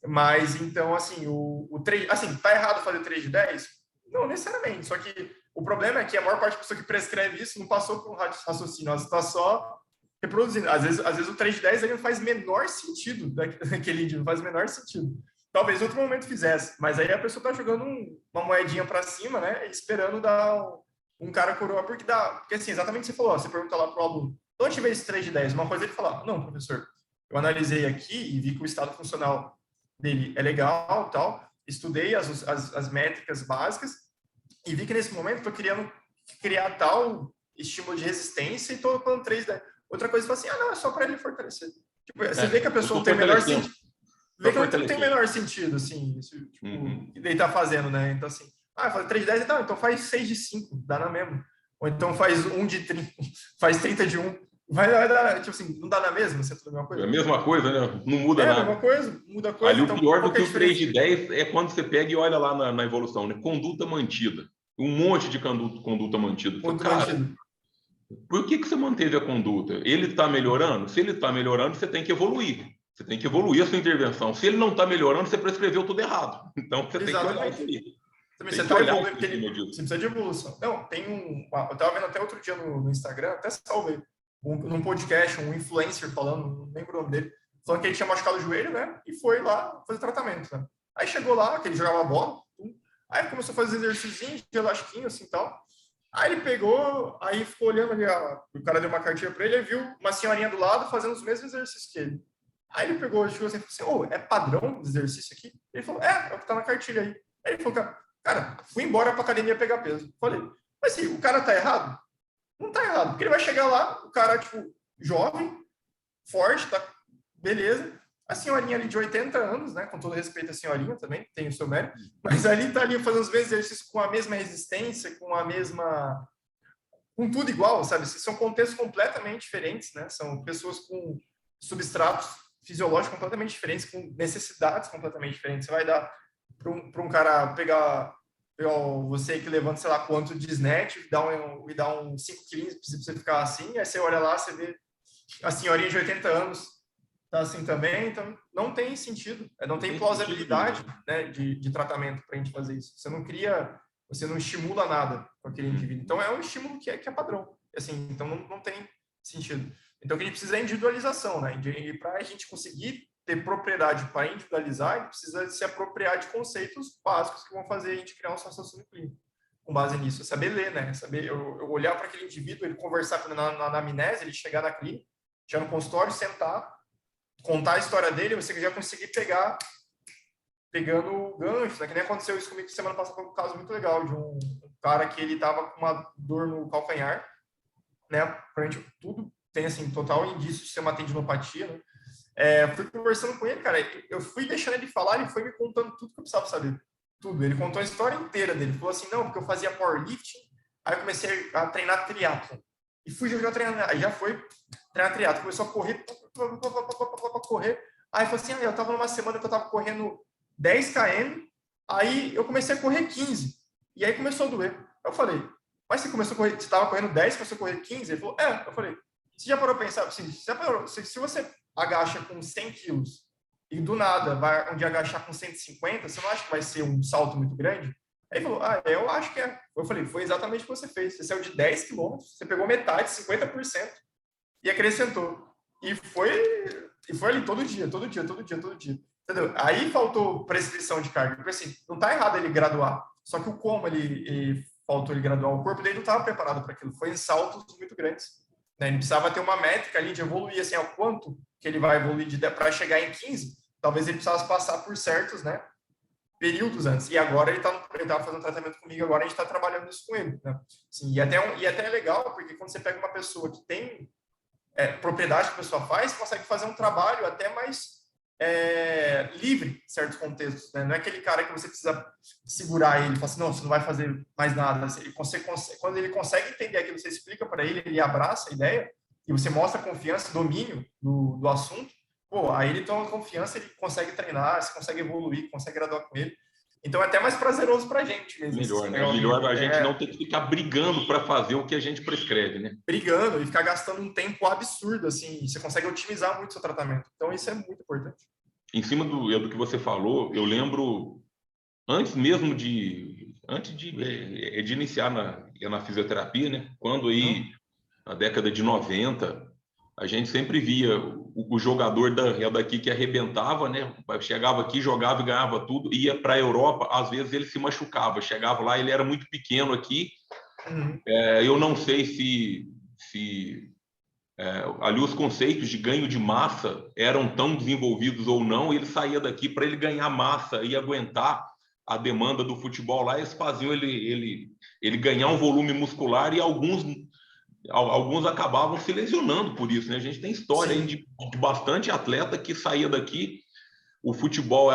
[SPEAKER 2] Mas então, assim, o 3, assim, tá errado fazer 3 de 10? Não necessariamente, só que o problema é que a maior parte da pessoa que prescreve isso não passou por um raciocínio, ela está só reproduzindo. Às vezes o 3 de 10 ele não faz menor sentido daquele índio, não faz menor sentido. Talvez em outro momento fizesse, mas aí a pessoa está jogando uma moedinha para cima, né, esperando dar um cara coroa, porque assim, exatamente o que você falou, você pergunta lá para o aluno, de onde veio esse 3 de 10? Uma coisa ele fala, não, professor, eu analisei aqui e vi que o estado funcional dele é legal, tal, estudei as métricas básicas e vi que nesse momento estou querendo criar tal estímulo de resistência e estou falando 3 de 10. Outra coisa, você fala assim, não, é só para ele fortalecer. Tipo, você vê que a pessoa não tem o menor sentido. Vê que não tem o menor sentido, assim, isso, tipo, ele tá fazendo, né? Então, assim, faz 3 de 10 e tal, então faz 6 de 5, dá na mesma. Ou então faz 1 de 30, faz 30 de 1. Vai dar, tipo assim, não dá na mesma, você tudo a mesma coisa?
[SPEAKER 1] É a mesma coisa, né? Não muda nada.
[SPEAKER 2] É a mesma coisa, muda a coisa.
[SPEAKER 1] Ali
[SPEAKER 2] Então,
[SPEAKER 1] o pior do que
[SPEAKER 2] é
[SPEAKER 1] o 3 de 10 é quando você pega e olha lá na evolução, né? Conduta mantida. Um monte de conduta mantida.
[SPEAKER 2] Ponto
[SPEAKER 1] Cara,
[SPEAKER 2] mantido.
[SPEAKER 1] por que você manteve a conduta? Ele está melhorando? Se ele está melhorando, você tem que evoluir. Você tem que evoluir a sua intervenção. Se ele não está melhorando, você prescreveu tudo errado. Então, você tem que olhar isso aí.
[SPEAKER 2] Também você está evoluindo, porque você precisa de evolução. Não, tem eu estava vendo até outro dia no Instagram, até salvei, num podcast, um influencer falando, não lembro o nome dele, falando que ele tinha machucado o joelho, né? E foi lá fazer tratamento, né? Aí chegou lá, que ele jogava bola, aí começou a fazer exercício de elastiquinho, assim, tal. Aí ele pegou, aí ficou olhando ali, o cara deu uma cartinha para ele, aí viu uma senhorinha do lado fazendo os mesmos exercícios que ele. Aí ele pegou, chegou assim, e falou assim, é padrão de exercício aqui? Ele falou, é o que tá na cartilha aí. Aí ele falou, cara, fui embora pra academia pegar peso. Falei, mas assim, o cara tá errado? Não tá errado, porque ele vai chegar lá, o cara, tipo, jovem, forte, tá, beleza. A senhorinha ali de 80 anos, né, com todo respeito à senhorinha também, tem o seu mérito, mas ali tá ali fazendo os mesmos exercícios com a mesma resistência, com tudo igual, sabe? São contextos completamente diferentes, né? São pessoas com substratos fisiológicos completamente diferentes, com necessidades completamente diferentes. Você vai dar para um cara pegar você que levanta, sei lá, quanto de snatch e dar um 5 quilos para você ficar assim, aí você olha lá, você vê a senhorinha de 80 anos tá assim também, então não tem sentido, não tem plausibilidade, né, de tratamento para a gente fazer isso. Você não estimula nada com aquele indivíduo. Então, é um estímulo que é padrão. Assim, então, não tem sentido. Então, o que a gente precisa é individualização, né? E para a gente conseguir ter propriedade para individualizar, a gente precisa se apropriar de conceitos básicos que vão fazer a gente criar um raciocínio clínico. Com base nisso, saber ler, né? Saber eu olhar para aquele indivíduo, ele conversar na anamnese, ele chegar na clínica, chegar no consultório, sentar, contar a história dele, você já conseguir pegando ganchos, né? Que nem aconteceu isso comigo semana passada, foi um caso muito legal de um cara que ele tava com uma dor no calcanhar, né? Provavelmente tudo tem, assim, total indício de ser uma tendinopatia, né? Fui conversando com ele, cara, eu fui deixando ele falar, ele foi me contando tudo que eu precisava saber. Tudo. Ele contou a história inteira dele. Falou assim, não, porque eu fazia powerlifting, Aí eu comecei a treinar triatlon. E fui jogar treinar, aí já foi treinar triatlon. Começou a correr, correr. Aí falou assim, eu tava numa semana que eu tava correndo 10 km, aí eu comecei a correr 15. E aí começou a doer. Eu falei, mas você começou a correr, você tava correndo 10, começou a correr 15? Ele falou, eu falei, você já parou pra pensar, assim, se você agacha com 100 quilos e do nada vai um dia agachar com 150, você não acha que vai ser um salto muito grande? Aí ele falou, eu acho que é. Eu falei, foi exatamente o que você fez. Você saiu de 10 quilômetros, você pegou metade, 50%, e acrescentou. E foi ali todo dia. Entendeu? Aí faltou prescrição de carga. Porque assim, não tá errado ele graduar. Só que o como ele faltou ele graduar, o corpo dele não estava preparado para aquilo. Foi em saltos muito grandes. Né? Ele precisava ter uma métrica ali de evoluir, assim, ao quanto que ele vai evoluir para chegar em 15. Talvez ele precisasse passar por certos, né, períodos antes. E agora ele tá fazendo tratamento comigo, agora a gente está trabalhando isso com ele. Né? Assim, e até é legal, porque quando você pega uma pessoa que tem propriedade que a pessoa faz, você consegue fazer um trabalho até mais livre em certos contextos. Né? Não é aquele cara que você precisa segurar ele e falar assim, não, você não vai fazer mais nada. Quando ele consegue entender aquilo, você explica para ele, ele abraça a ideia e você mostra confiança, domínio do assunto, aí ele toma confiança, ele consegue treinar, você consegue evoluir, consegue graduar com ele. Então é até mais prazeroso para a gente mesmo.
[SPEAKER 1] Melhor, né? Melhor a gente não ter que ficar brigando para fazer o que a gente prescreve, né?
[SPEAKER 2] Brigando e ficar gastando um tempo absurdo, assim, você consegue otimizar muito o seu tratamento. Então isso é muito importante.
[SPEAKER 1] Em cima do que você falou, eu lembro, antes de iniciar na fisioterapia, né? Quando aí, na década de 90, a gente sempre via o jogador daqui que arrebentava, né? Chegava aqui, jogava e ganhava tudo, ia para a Europa, às vezes ele se machucava, chegava lá, ele era muito pequeno aqui. Eu não sei se ali os conceitos de ganho de massa eram tão desenvolvidos ou não, ele saía daqui para ele ganhar massa e aguentar a demanda do futebol lá, eles faziam ele ganhar um volume muscular e alguns acabavam se lesionando por isso, né? A gente tem história aí de bastante atleta que saía daqui, o futebol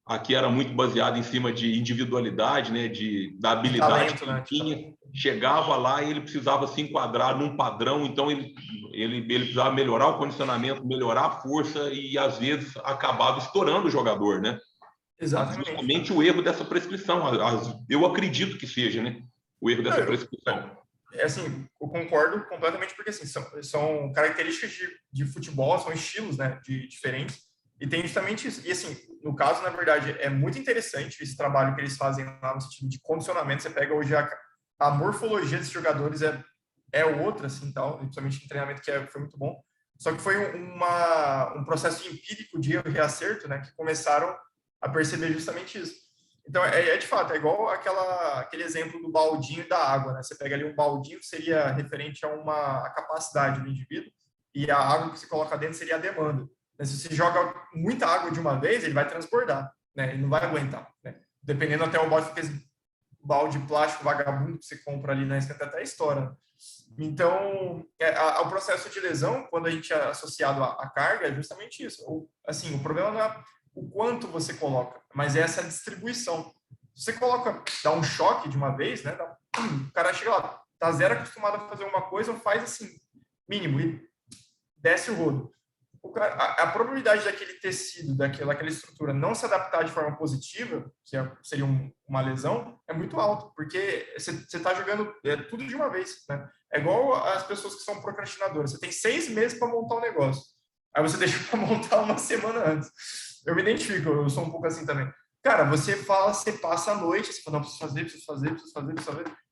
[SPEAKER 1] aqui era muito baseado em cima de individualidade, né? Da habilidade
[SPEAKER 2] talento,
[SPEAKER 1] que ele tinha, chegava lá e ele precisava se enquadrar num padrão, então ele precisava melhorar o condicionamento, melhorar a força e às vezes acabava estourando o jogador, né?
[SPEAKER 2] Exatamente.
[SPEAKER 1] Justamente o erro dessa prescrição, eu acredito que seja, né? O erro dessa prescrição.
[SPEAKER 2] Assim, eu concordo completamente, porque assim, são características de futebol, são estilos, né, diferentes, e tem justamente isso. E assim, no caso, na verdade, é muito interessante esse trabalho que eles fazem lá no sentido de condicionamento. Você pega hoje a morfologia desses jogadores é outra, assim, tal, principalmente em treinamento, que foi muito bom. Só que foi um processo empírico de erro e reacerto, né, que começaram a perceber justamente isso. Então, de fato, é igual aquele exemplo do baldinho da água, né? Você pega ali um baldinho que seria referente a capacidade do indivíduo e a água que você coloca dentro seria a demanda. Mas se você joga muita água de uma vez, ele vai transbordar, né? Ele não vai aguentar, né? Dependendo até o balde plástico vagabundo que você compra ali na esquenta até estoura. Então, o processo de lesão, quando a gente é associado à carga, é justamente isso. Assim, o problema não é o quanto você coloca, mas é essa distribuição. Se você dá um choque de uma vez, né? O cara chega lá, tá zero acostumado a fazer uma coisa, faz assim, mínimo, e desce o rodo. A probabilidade daquele tecido, daquela estrutura não se adaptar de forma positiva, que seria uma lesão, é muito alta, porque você está jogando tudo de uma vez, né? É igual as pessoas que são procrastinadoras. Você tem 6 meses para montar um negócio. Aí você deixa para montar uma semana antes. Eu me identifico, eu sou um pouco assim também. Cara, você passa a noite, você fala, não, preciso fazer.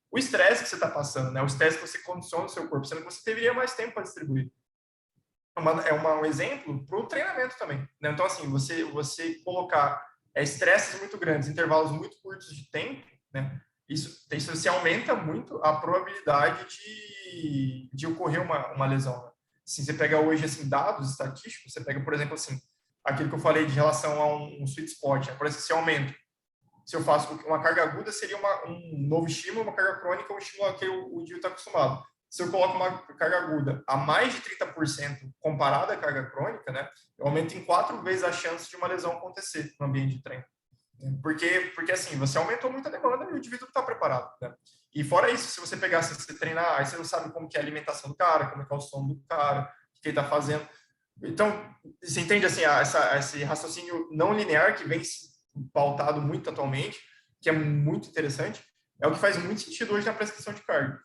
[SPEAKER 2] O estresse que você está passando, né? O estresse que você condiciona o seu corpo, sendo que você teria mais tempo para distribuir. Um exemplo para o treinamento também. Né? Então, assim, você colocar estresses muito grandes, intervalos muito curtos de tempo, né? Isso se aumenta muito a probabilidade de ocorrer uma lesão. Né? Se você pega hoje assim, dados estatísticos, você pega, por exemplo, assim, aquilo que eu falei de relação a um sweet spot, né? Por exemplo, se aumenta. Se eu faço uma carga aguda, seria um novo estímulo, uma carga crônica, um estímulo que o indivíduo está acostumado. Se eu coloco uma carga aguda a mais de 30% comparada à carga crônica, né, eu aumento em 4 vezes a chance de uma lesão acontecer no ambiente de treino. Porque assim, você aumentou muito a demanda e o indivíduo está preparado, né? E fora isso, se você pegar, se você treinar, aí você não sabe como que é a alimentação do cara, como é que é o sono do cara, o que ele está fazendo. Então, você entende assim, esse raciocínio não linear que vem pautado muito atualmente, que é muito interessante, é o que faz muito sentido hoje na prescrição de carga.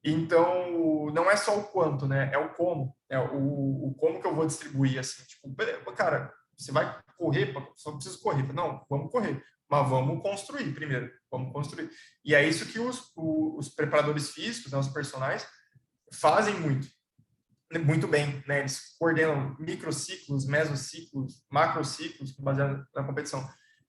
[SPEAKER 2] Então, não é só o quanto, né? É o como. É o como que eu vou distribuir, assim. Tipo, cara, você vai correr, só preciso correr. Não, vamos correr. Mas vamos construir primeiro. Vamos construir. E é isso que os preparadores físicos, né, os personagens, fazem muito bem, né? Eles coordenam microciclos, mesociclos, macrociclos, baseado na competição.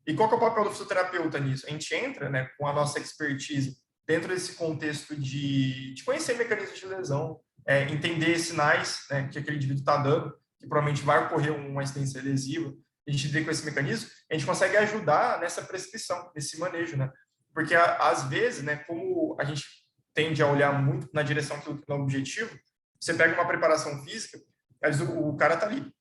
[SPEAKER 2] E qual que é o papel do fisioterapeuta nisso? A gente entra, né, com a nossa expertise dentro desse contexto de conhecer mecanismos de lesão, entender sinais, né, que aquele indivíduo está dando, que provavelmente vai ocorrer uma incidência lesiva. A gente vê com esse mecanismo, a gente consegue ajudar nessa prescrição, nesse manejo, né? Porque às vezes, né, como a gente tende a olhar muito na direção do objetivo, você pega uma preparação física, às vezes o cara tá ali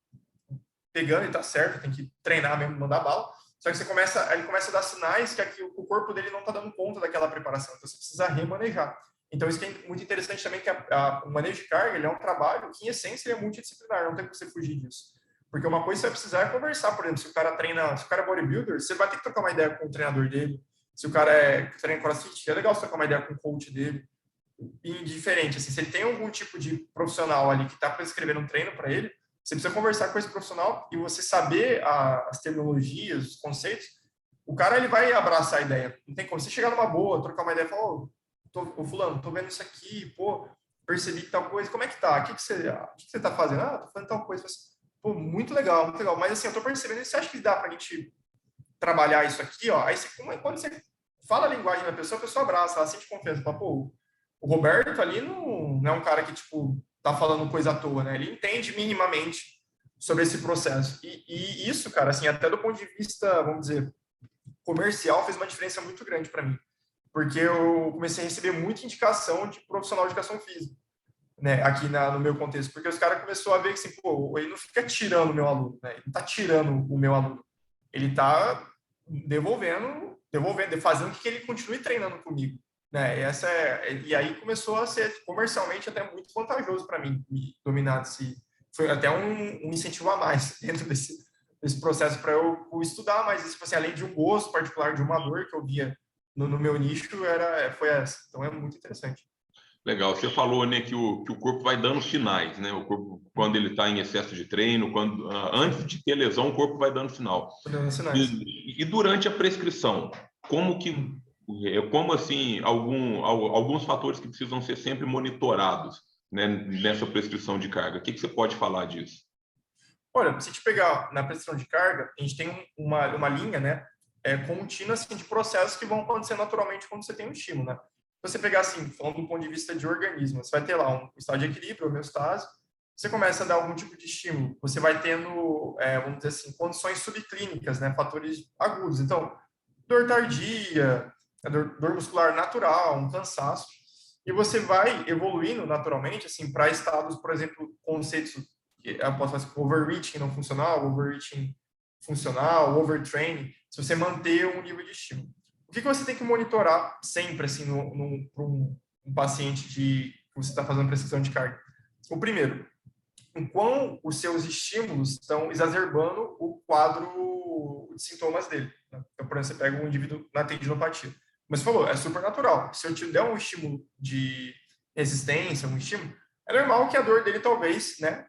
[SPEAKER 2] pegando e tá certo, tem que treinar mesmo, mandar bala. Só que ele começa a dar sinais que o corpo dele não tá dando conta daquela preparação. Então você precisa remanejar. Então isso que é muito interessante também, que o manejo de carga, ele é um trabalho que em essência é multidisciplinar, não tem como você fugir disso. Porque uma coisa que você vai precisar é conversar, por exemplo, se o cara é bodybuilder, você vai ter que trocar uma ideia com o treinador dele. Se o cara treina crossfit, é legal você trocar uma ideia com o coach dele. Indiferente, assim, se ele tem algum tipo de profissional ali que está prescrevendo um treino para ele, você precisa conversar com esse profissional e você saber as terminologias, os conceitos, o cara ele vai abraçar a ideia. Não tem como você chegar numa boa, trocar uma ideia e falar, ô fulano, tô vendo isso aqui, pô, percebi tal coisa, como é que tá? O que você tá fazendo? Ah, tô fazendo tal coisa. Pô, muito legal, muito legal. Mas assim, eu tô percebendo, você acha que dá pra gente trabalhar isso aqui, ó? Aí quando você fala a linguagem da pessoa, a pessoa abraça, ela sente confiança, fala, pô, o Roberto ali não é um cara que, tipo, tá falando coisa à toa, né? Ele entende minimamente sobre esse processo. E isso, cara, assim, até do ponto de vista, vamos dizer, comercial, fez uma diferença muito grande para mim. Porque eu comecei a receber muita indicação de profissional de educação física, né? Aqui no meu contexto. Porque os caras começaram a ver que, assim, pô, ele não fica tirando o meu aluno, né? Ele não tá tirando o meu aluno. Ele tá devolvendo, fazendo com que ele continue treinando comigo. Né? E aí começou a ser comercialmente até muito vantajoso para mim me dominar foi até um incentivo a mais dentro desse processo para eu estudar, mas isso, assim, além de um gosto particular de uma dor que eu via no meu nicho, foi essa. Então é muito interessante.
[SPEAKER 1] Legal. Você falou, né, que o corpo vai dando sinais, né? O corpo, quando ele está em excesso de treino, antes de ter lesão, o corpo vai dando sinal.
[SPEAKER 2] Dando sinais.
[SPEAKER 1] E durante a prescrição, como assim alguns fatores que precisam ser sempre monitorados, né, nessa prescrição de carga? O que você pode falar disso?
[SPEAKER 2] Olha, se a gente pegar na prescrição de carga, a gente tem uma linha, né, contínua, assim, de processos que vão acontecer naturalmente quando você tem um estímulo, né? Se você pegar, assim, falando do ponto de vista de organismo, você vai ter lá um estado de equilíbrio, homeostase, você começa a dar algum tipo de estímulo, você vai tendo, vamos dizer assim, condições subclínicas, né, fatores agudos. Então, dor tardia, dor muscular natural, um cansaço, e você vai evoluindo naturalmente, assim, para estados, por exemplo, conceitos, eu posso falar assim, overreaching não funcional, overreaching funcional, overtraining, se você manter um nível de estímulo. O que você tem que monitorar sempre, assim, para um paciente que você está fazendo prescrição de carga? O primeiro, o quão os seus estímulos estão exacerbando o quadro de sintomas dele. Né? Então, por exemplo, você pega um indivíduo na tendinopatia. Mas você falou, é super natural. Se eu te der um estímulo de resistência, um estímulo, é normal que a dor dele talvez, né,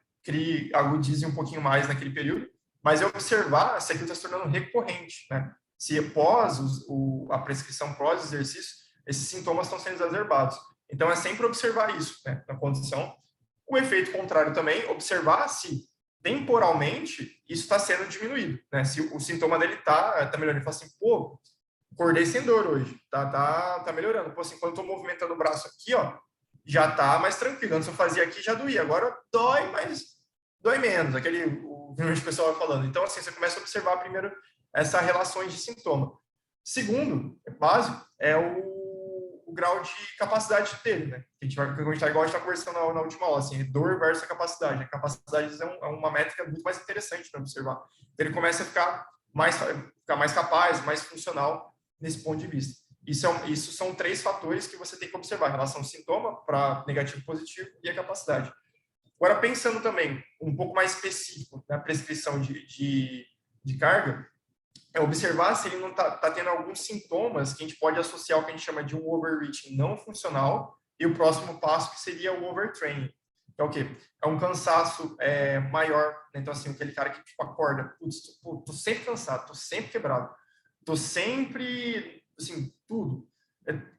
[SPEAKER 2] agudize um pouquinho mais naquele período, mas é observar se aquilo está se tornando recorrente, né? Se após a prescrição, pós-exercício, esses sintomas estão sendo exacerbados. Então, é sempre observar isso, né, na condição. O efeito contrário também, observar se temporalmente isso está sendo diminuído, né? Se o sintoma dele tá melhorando. Ele fala assim, pô, acordei sem dor hoje, tá melhorando. Pô, assim, quando eu tô movimentando o braço aqui, ó, já tá mais tranquilo. Antes eu fazia aqui, já doía. Agora dói, mas dói menos. O que o pessoal vai falando. Então, assim, você começa a observar primeiro essas relações de sintoma. Segundo, básico, é o grau de capacidade dele, né? A gente vai igual a gente tá conversando na última aula, assim, dor versus a capacidade. A capacidade é uma métrica muito mais interessante para observar. Então, ele começa a ficar ficar mais capaz, mais funcional nesse ponto de vista. Isso são 3 fatores que você tem que observar: a relação sintoma para negativo, positivo e a capacidade. Agora, pensando também um pouco mais específico na prescrição de carga, é observar se ele não está tendo alguns sintomas que a gente pode associar ao que a gente chama de um overreaching não funcional e o próximo passo que seria o overtraining. É o quê? É um cansaço maior, né? Então, assim, aquele cara que tipo, acorda, putz, tô sempre cansado, tô sempre quebrado, tô sempre, assim, tudo.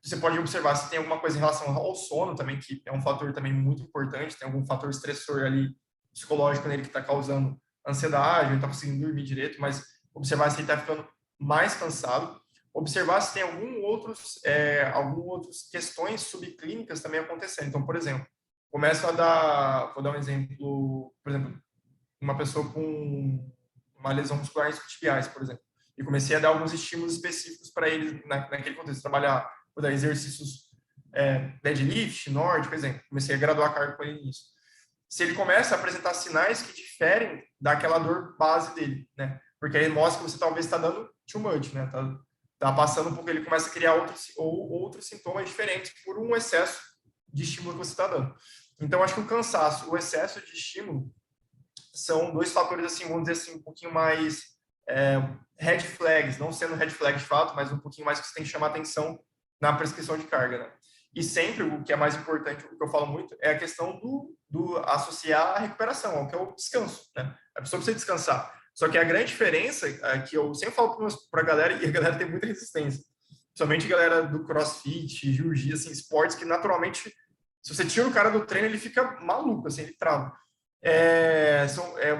[SPEAKER 2] Você pode observar se tem alguma coisa em relação ao sono também, que é um fator também muito importante, tem algum fator estressor ali psicológico nele que está causando ansiedade, ele está conseguindo dormir direito, mas observar se ele está ficando mais cansado, observar se tem algumas outras questões subclínicas também acontecendo. Então, por exemplo, vou dar um exemplo, por exemplo, uma pessoa com uma lesão muscular isquiotibiais, por exemplo, e comecei a dar alguns estímulos específicos para ele naquele contexto, trabalhar, vou dar exercícios deadlift, nórdico, por exemplo, comecei a graduar a carga com ele nisso. Se ele começa a apresentar sinais que diferem daquela dor base dele, né? Porque aí mostra que você talvez está dando too much, né? Tá passando um pouco, ele começa a criar outros sintomas diferentes por um excesso de estímulo que você está dando. Então, acho que o cansaço, o excesso de estímulo são 2 fatores, assim, vamos dizer assim, um pouquinho mais red flags, não sendo red flag de fato, mas um pouquinho mais que você tem que chamar atenção na prescrição de carga, né? E sempre o que é mais importante, o que eu falo muito, é a questão do associar a recuperação, ao que é o descanso, né? A pessoa precisa descansar. Só que a grande diferença, que eu sempre falo para a galera, e a galera tem muita resistência, principalmente a galera do crossfit, jiu-jitsu, assim, esportes que naturalmente, se você tira o cara do treino, ele fica maluco, assim, ele trava.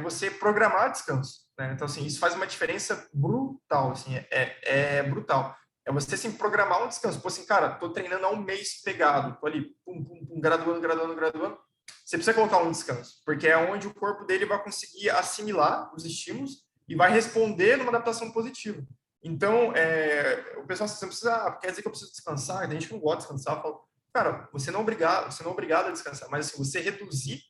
[SPEAKER 2] Você programar descanso, né? Então, assim, isso faz uma diferença brutal, assim, brutal. É você, assim, programar um descanso. Pô, assim, cara, tô treinando há um mês pegado, tô ali, pum, pum, pum, graduando. Você precisa colocar um descanso, porque é onde o corpo dele vai conseguir assimilar os estímulos e vai responder numa adaptação positiva. Então, o pessoal, você precisa, quer dizer que eu preciso descansar? A gente não gosta de descansar. Eu falo, cara, você não é obrigado a descansar, mas assim, você reduzir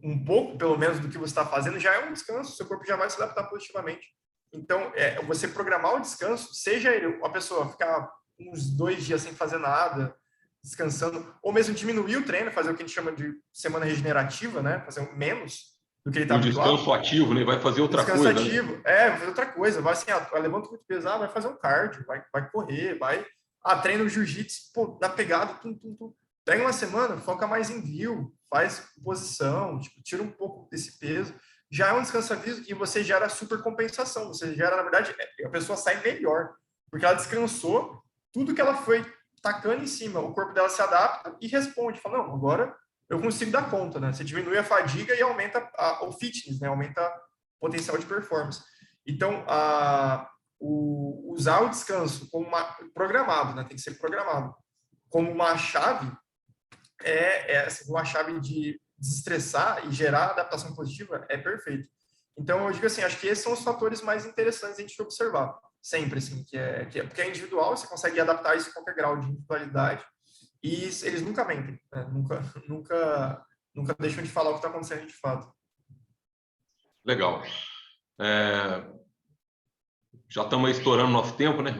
[SPEAKER 2] um pouco, pelo menos, do que você está fazendo, já é um descanso, seu corpo já vai se adaptar positivamente. Então, você programar o descanso, seja a pessoa ficar uns 2 dias sem fazer nada, descansando, ou mesmo diminuir o treino, fazer o que a gente chama de semana regenerativa, né? Fazer menos do que ele está
[SPEAKER 1] Um
[SPEAKER 2] habituado.
[SPEAKER 1] descanso ativo, né? Vai fazer outra
[SPEAKER 2] descanso
[SPEAKER 1] coisa.
[SPEAKER 2] Ativo,
[SPEAKER 1] né?
[SPEAKER 2] vai fazer outra coisa. Vai assim, levanta muito pesado, vai fazer um cardio, vai correr, treina o jiu-jitsu, pô, na pegada, tum. Pega uma semana, foca mais em view, faz posição, tipo, tira um pouco desse peso. Já é um descanso ativo e você gera super compensação. Você gera, na verdade, a pessoa sai melhor, porque ela descansou, tudo que ela foi tacando em cima, o corpo dela se adapta e responde. Fala, não, agora eu consigo dar conta, né? Você diminui a fadiga e aumenta o fitness, né? Aumenta o potencial de performance. Então, usar o descanso como programado, né? Tem que ser programado como uma chave assim, uma chave de desestressar e gerar adaptação positiva é perfeito. Então, eu digo assim, acho que esses são os fatores mais interessantes a gente observar, sempre, assim, porque é individual, você consegue adaptar isso a qualquer grau de individualidade, e eles nunca mentem, né? Nunca deixam de falar o que está acontecendo de fato.
[SPEAKER 1] Legal. Já estamos estourando nosso tempo, né?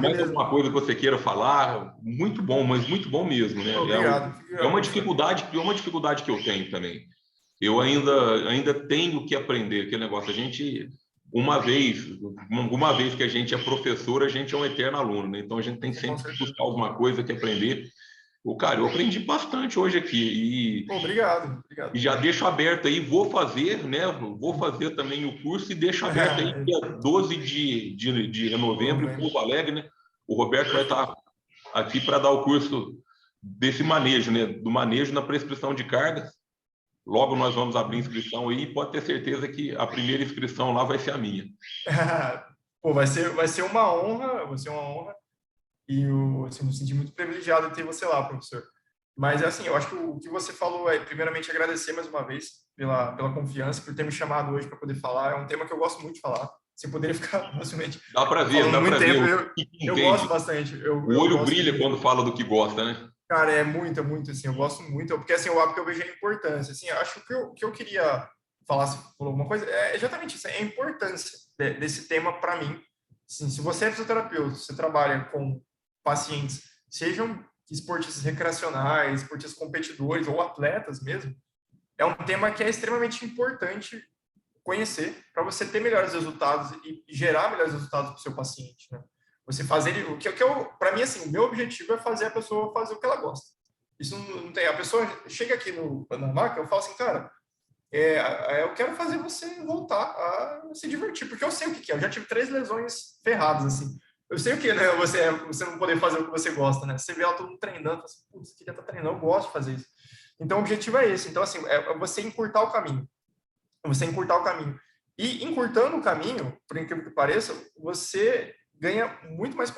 [SPEAKER 1] Mais alguma coisa que você queira falar? Muito bom, mas muito bom mesmo, né?
[SPEAKER 2] Obrigado.
[SPEAKER 1] É uma dificuldade que eu tenho também. Eu ainda tenho que aprender aquele negócio. Uma vez que a gente é professor, a gente é um eterno aluno, né? Então a gente tem sempre que buscar alguma coisa que aprender. Cara, eu aprendi bastante hoje aqui.
[SPEAKER 2] Obrigado.
[SPEAKER 1] E já deixo aberto aí, vou fazer, né? Vou fazer também o curso e deixo aberto aí dia 12 de novembro em Porto Alegre, né? O Roberto vai estar aqui para dar o curso desse manejo, né? Do manejo na prescrição de cargas. Logo nós vamos abrir inscrição aí e pode ter certeza que a primeira inscrição lá vai ser a minha.
[SPEAKER 2] Pô, vai ser uma honra, e eu assim, me senti muito privilegiado de ter você lá, professor. Mas, assim, eu acho que o que você falou primeiramente, agradecer mais uma vez pela confiança, por ter me chamado hoje para poder falar. É um tema que eu gosto muito de falar. Você poderia ficar facilmente
[SPEAKER 1] dá para ver.
[SPEAKER 2] Eu gosto bastante.
[SPEAKER 1] O olho brilha quando fala do que gosta, né?
[SPEAKER 2] Cara, é muito, assim, eu gosto muito, porque assim, porque eu vejo a importância, assim, acho que o que eu queria falar, se falou alguma coisa, é exatamente isso, é a importância. desse tema para mim. Assim, se você é fisioterapeuta, você trabalha com pacientes, sejam esportistas recreacionais, esportistas competidores ou atletas mesmo, é um tema que é extremamente importante conhecer para você ter melhores resultados e gerar melhores resultados para o seu paciente, né? Você fazer o que eu, para mim, assim, o meu objetivo é fazer a pessoa fazer o que ela gosta. Isso não tem. A pessoa chega aqui na máquina, eu falo assim, cara, eu quero fazer você voltar a se divertir, porque eu sei o que é. Eu já tive 3 lesões ferradas, assim. Eu sei o que, né? Você não poder fazer o que você gosta, né? Você vê ela todo mundo treinando, fala assim, putz, queria estar treinando, eu gosto de fazer isso. Então, o objetivo é esse. Então, assim, é você encurtar o caminho. Você encurtar o caminho. E encurtando o caminho, por incrível que pareça, você ganha muito mais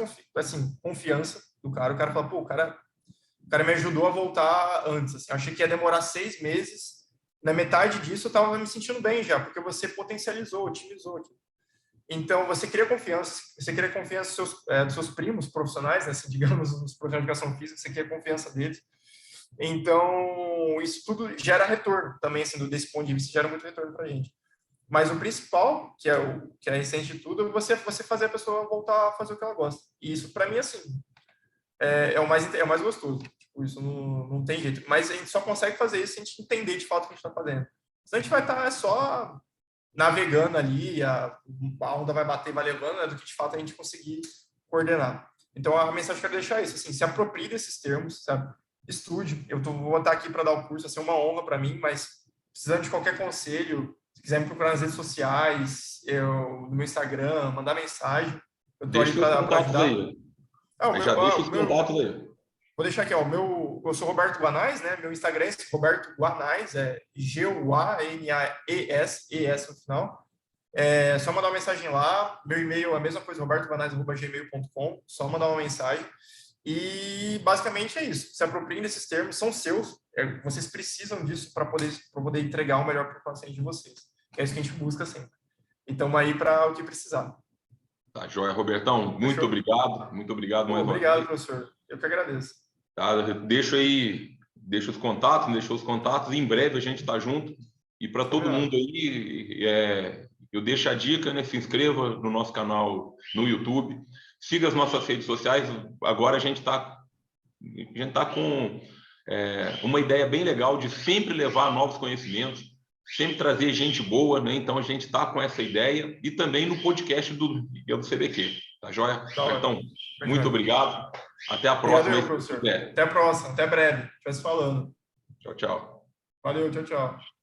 [SPEAKER 2] confiança do cara. O cara fala, pô, o cara me ajudou a voltar antes. Assim. Eu achei que ia demorar 6 meses. Na metade disso, eu estava me sentindo bem já, porque você potencializou, otimizou. Então, você cria confiança dos seus primos profissionais, né? Assim, digamos, os profissionais de educação física, você cria confiança deles. Então, isso tudo gera retorno também, assim, desse ponto de vista, gera muito retorno para a gente. Mas o principal, que é a essência de tudo, é você fazer a pessoa voltar a fazer o que ela gosta. E isso, para mim, assim, é o mais gostoso. Tipo, isso não tem jeito. Mas a gente só consegue fazer isso se a gente entender de fato o que a gente está fazendo. Senão a gente vai estar só navegando ali, a onda vai bater, vai levando, né, do que de fato a gente conseguir coordenar. Então, a mensagem que eu quero deixar é isso, assim, se aproprie desses termos, sabe? Estude. Vou estar aqui para dar o curso, vai ser uma honra para mim, mas precisando de qualquer conselho, se quiser me procurar nas redes sociais, no meu Instagram, mandar mensagem, eu estou ali para ajudar.
[SPEAKER 1] Aí. Já deixa os contatos aí.
[SPEAKER 2] Vou deixar aqui, ó, eu sou Roberto Guanais, né? Meu Instagram é Roberto Guanais, é Guanaes no final. É só mandar uma mensagem lá. Meu e-mail é a mesma coisa, robertoguanais@gmail.com. Só mandar uma mensagem. E basicamente é isso. Se apropriem desses termos, são seus. Vocês precisam disso para poder entregar o melhor para o paciente de vocês. É isso que a gente busca sempre. E estamos aí para o que precisar.
[SPEAKER 1] Tá, joia, Robertão. Muito obrigado. Muito obrigado mais uma vez.
[SPEAKER 2] Obrigado, professor. Eu que agradeço.
[SPEAKER 1] Tá, deixa os contatos. Em breve a gente está junto. E para todo mundo aí, eu deixo a dica, né? Se inscreva no nosso canal no YouTube. Siga as nossas redes sociais. Agora a gente tá com uma ideia bem legal de sempre levar novos conhecimentos, sempre trazer gente boa, né? Então a gente está com essa ideia e também no podcast do CBQ, tá joia? Então, muito obrigado. Até a próxima.
[SPEAKER 2] Valeu, professor. Até a próxima, até breve. Estivesse falando.
[SPEAKER 1] Tchau, tchau.
[SPEAKER 2] Valeu, tchau, tchau.